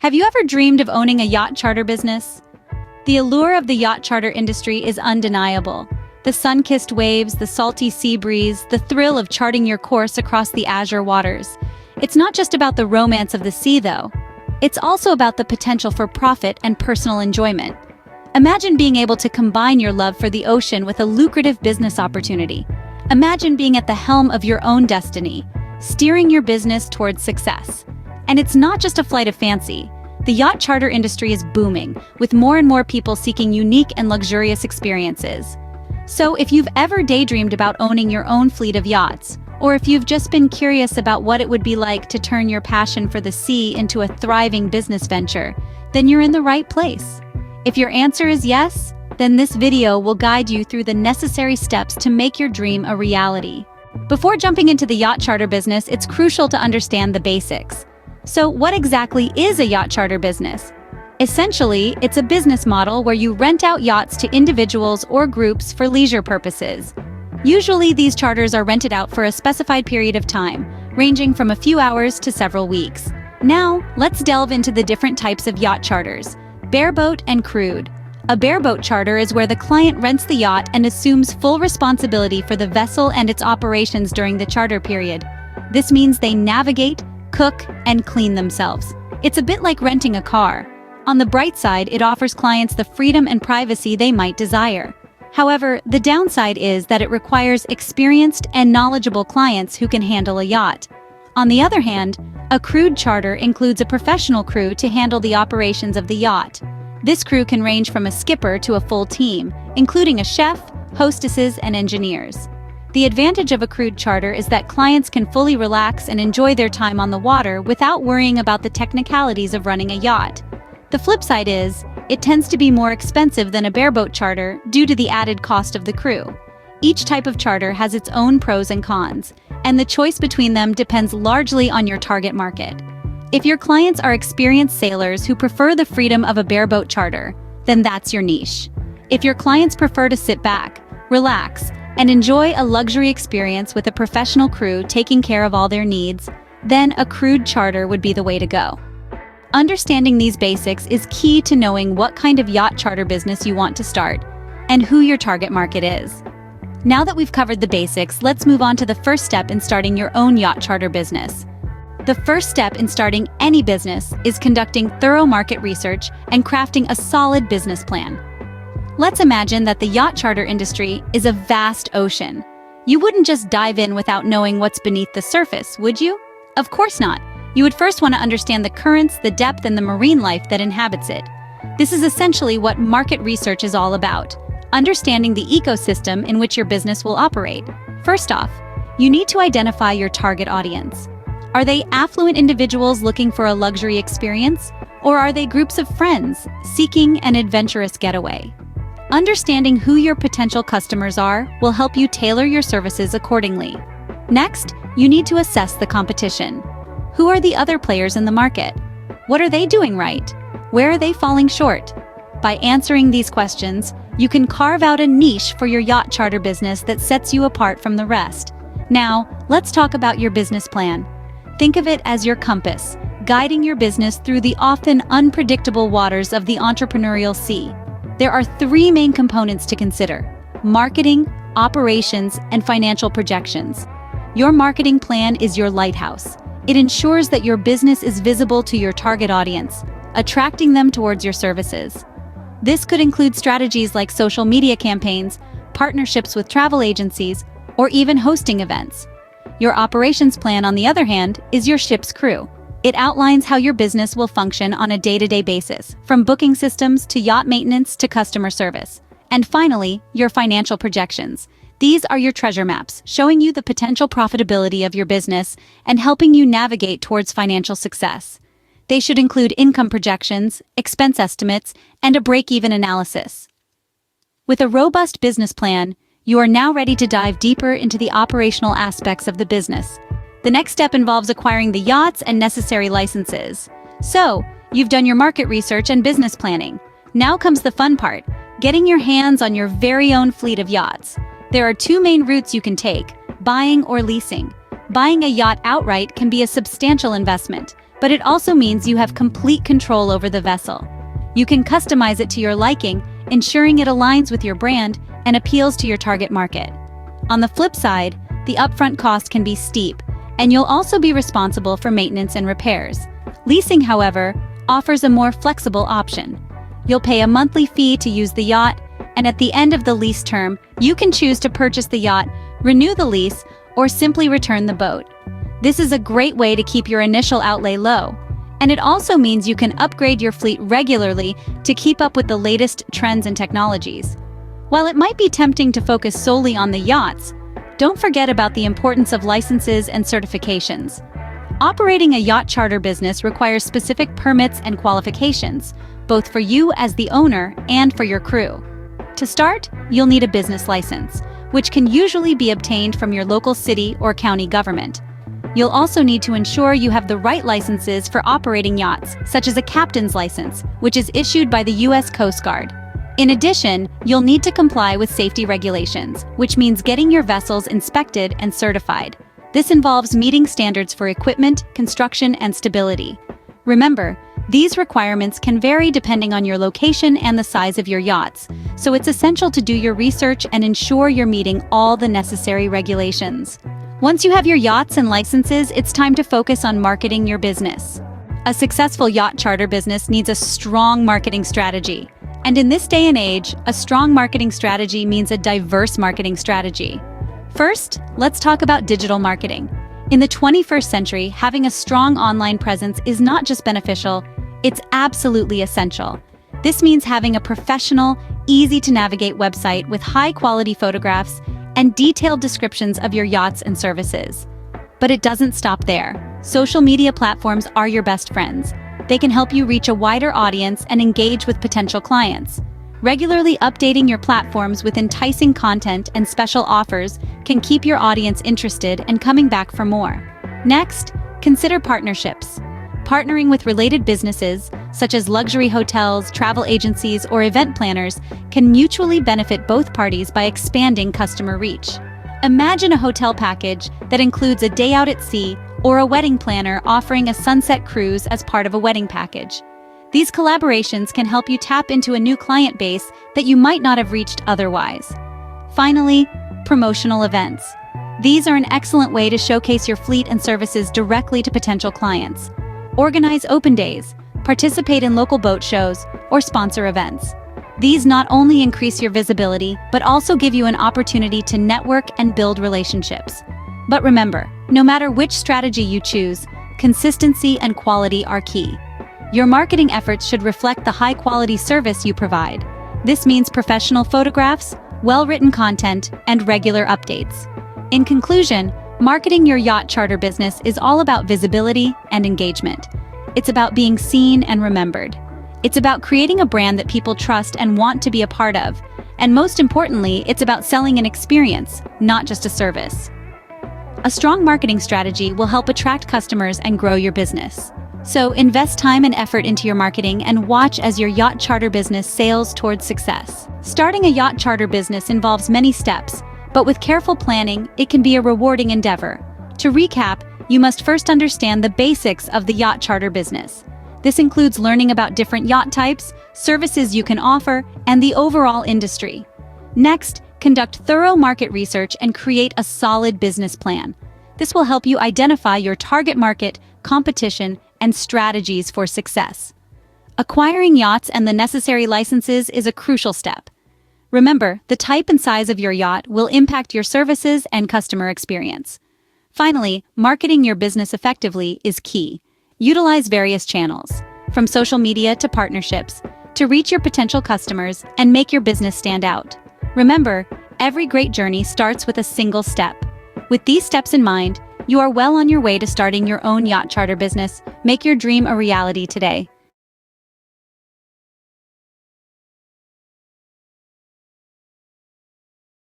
Have you ever dreamed of owning a yacht charter business? The allure of the yacht charter industry is undeniable. The sun-kissed waves, the salty sea breeze, the thrill of charting your course across the azure waters. It's not just about the romance of the sea, though. It's also about the potential for profit and personal enjoyment. Imagine being able to combine your love for the ocean with a lucrative business opportunity. Imagine being at the helm of your own destiny, steering your business towards success. And it's not just a flight of fancy. The yacht charter industry is booming, with more and more people seeking unique and luxurious experiences. So if you've ever daydreamed about owning your own fleet of yachts, or if you've just been curious about what it would be like to turn your passion for the sea into a thriving business venture, then you're in the right place. If your answer is yes, then this video will guide you through the necessary steps to make your dream a reality. Before jumping into the yacht charter business, it's crucial to understand the basics. So what exactly is a yacht charter business? Essentially, it's a business model where you rent out yachts to individuals or groups for leisure purposes. Usually, these charters are rented out for a specified period of time, ranging from a few hours to several weeks. Now, let's delve into the different types of yacht charters: bareboat and crude. A bareboat charter is where the client rents the yacht and assumes full responsibility for the vessel and its operations during the charter period. This means they navigate, cook, and clean themselves. It's a bit like renting a car. On the bright side, it offers clients the freedom and privacy they might desire. However, the downside is that it requires experienced and knowledgeable clients who can handle a yacht. On the other hand, a crude charter includes a professional crew to handle the operations of the yacht. This crew can range from a skipper to a full team, including a chef, hostesses, and engineers. The advantage of a crude charter is that clients can fully relax and enjoy their time on the water without worrying about the technicalities of running a yacht. The flip side is, it tends to be more expensive than a bareboat charter due to the added cost of the crew. Each type of charter has its own pros and cons, and the choice between them depends largely on your target market. If your clients are experienced sailors who prefer the freedom of a bareboat charter, then that's your niche. If your clients prefer to sit back, relax, and enjoy a luxury experience with a professional crew taking care of all their needs, then a crude charter would be the way to go. Understanding these basics is key to knowing what kind of yacht charter business you want to start and who your target market is. Now that we've covered the basics, let's move on to the first step in starting your own yacht charter business. The first step in starting any business is conducting thorough market research and crafting a solid business plan. Let's imagine that the yacht charter industry is a vast ocean. You wouldn't just dive in without knowing what's beneath the surface, would you? Of course not. You would first want to understand the currents, the depth, and the marine life that inhabits it. This is essentially what market research is all about, understanding the ecosystem in which your business will operate. First off, you need to identify your target audience. Are they affluent individuals looking for a luxury experience, or are they groups of friends seeking an adventurous getaway? Understanding who your potential customers are will help you tailor your services accordingly. Next, you need to assess the competition. Who are the other players in the market? What are they doing right? Where are they falling short? By answering these questions, you can carve out a niche for your yacht charter business that sets you apart from the rest. Now, let's talk about your business plan. Think of it as your compass, guiding your business through the often unpredictable waters of the entrepreneurial sea. There are three main components to consider: marketing, operations, and financial projections. Your marketing plan is your lighthouse. It ensures that your business is visible to your target audience, attracting them towards your services. This could include strategies like social media campaigns, partnerships with travel agencies, or even hosting events. Your operations plan, on the other hand, is your ship's crew. It outlines how your business will function on a day-to-day basis, from booking systems to yacht maintenance to customer service. And finally, your financial projections. These are your treasure maps, showing you the potential profitability of your business and helping you navigate towards financial success. They should include income projections, expense estimates, and a break-even analysis. With a robust business plan, you are now ready to dive deeper into the operational aspects of the business. The next step involves acquiring the yachts and necessary licenses. So, you've done your market research and business planning. Now comes the fun part, getting your hands on your very own fleet of yachts. There are two main routes you can take: buying or leasing. Buying a yacht outright can be a substantial investment, but it also means you have complete control over the vessel. You can customize it to your liking, ensuring it aligns with your brand and appeals to your target market. On the flip side, the upfront cost can be steep, and you'll also be responsible for maintenance and repairs. Leasing, however, offers a more flexible option. You'll pay a monthly fee to use the yacht, and at the end of the lease term, you can choose to purchase the yacht, renew the lease, or simply return the boat. This is a great way to keep your initial outlay low, and it also means you can upgrade your fleet regularly to keep up with the latest trends and technologies. While it might be tempting to focus solely on the yachts, don't forget about the importance of licenses and certifications. Operating a yacht charter business requires specific permits and qualifications, both for you as the owner and for your crew. To start, you'll need a business license, which can usually be obtained from your local city or county government. You'll also need to ensure you have the right licenses for operating yachts, such as a captain's license, which is issued by the U.S. Coast Guard. In addition, you'll need to comply with safety regulations, which means getting your vessels inspected and certified. This involves meeting standards for equipment, construction, and stability. Remember, these requirements can vary depending on your location and the size of your yachts, so it's essential to do your research and ensure you're meeting all the necessary regulations. Once you have your yachts and licenses, it's time to focus on marketing your business. A successful yacht charter business needs a strong marketing strategy. And in this day and age, a strong marketing strategy means a diverse marketing strategy. First, let's talk about digital marketing. In the 21st century, having a strong online presence is not just beneficial, it's absolutely essential. This means having a professional, easy-to-navigate website with high-quality photographs and detailed descriptions of your yachts and services. But it doesn't stop there. Social media platforms are your best friends. They can help you reach a wider audience and engage with potential clients. Regularly updating your platforms with enticing content and special offers can keep your audience interested and coming back for more. Next, consider partnerships. Partnering with related businesses, such as luxury hotels, travel agencies, or event planners, can mutually benefit both parties by expanding customer reach. Imagine a hotel package that includes a day out at sea or a wedding planner offering a sunset cruise as part of a wedding package. These collaborations can help you tap into a new client base that you might not have reached otherwise. Finally, promotional events. These are an excellent way to showcase your fleet and services directly to potential clients. Organize open days, participate in local boat shows, or sponsor events. These not only increase your visibility, but also give you an opportunity to network and build relationships. But remember, no matter which strategy you choose, consistency and quality are key. Your marketing efforts should reflect the high-quality service you provide. This means professional photographs, well-written content, and regular updates. In conclusion, marketing your yacht charter business is all about visibility and engagement. It's about being seen and remembered. It's about creating a brand that people trust and want to be a part of. And most importantly, it's about selling an experience, not just a service. A strong marketing strategy will help attract customers and grow your business. So invest time and effort into your marketing and watch as your yacht charter business sails towards success. Starting a yacht charter business involves many steps, but with careful planning, it can be a rewarding endeavor. To recap, you must first understand the basics of the yacht charter business. This includes learning about different yacht types, services you can offer, and the overall industry. Next, conduct thorough market research and create a solid business plan. This will help you identify your target market, competition, and strategies for success. Acquiring yachts and the necessary licenses is a crucial step. Remember, the type and size of your yacht will impact your services and customer experience. Finally, marketing your business effectively is key. Utilize various channels, from social media to partnerships, to reach your potential customers and make your business stand out. Remember, every great journey starts with a single step. With these steps in mind, you are well on your way to starting your own yacht charter business. Make your dream a reality today.